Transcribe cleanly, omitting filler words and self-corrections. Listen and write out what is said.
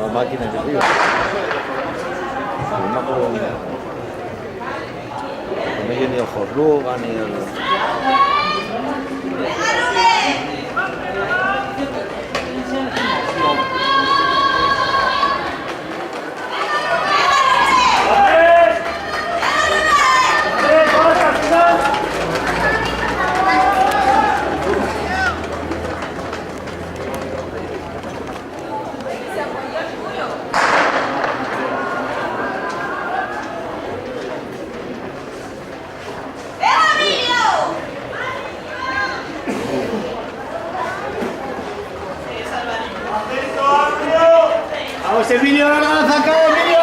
la máquina que tío. No me acuerdo. No me ni el Jorruga ni el. Vamos, Emilio, ahora lanza acá, Emilio.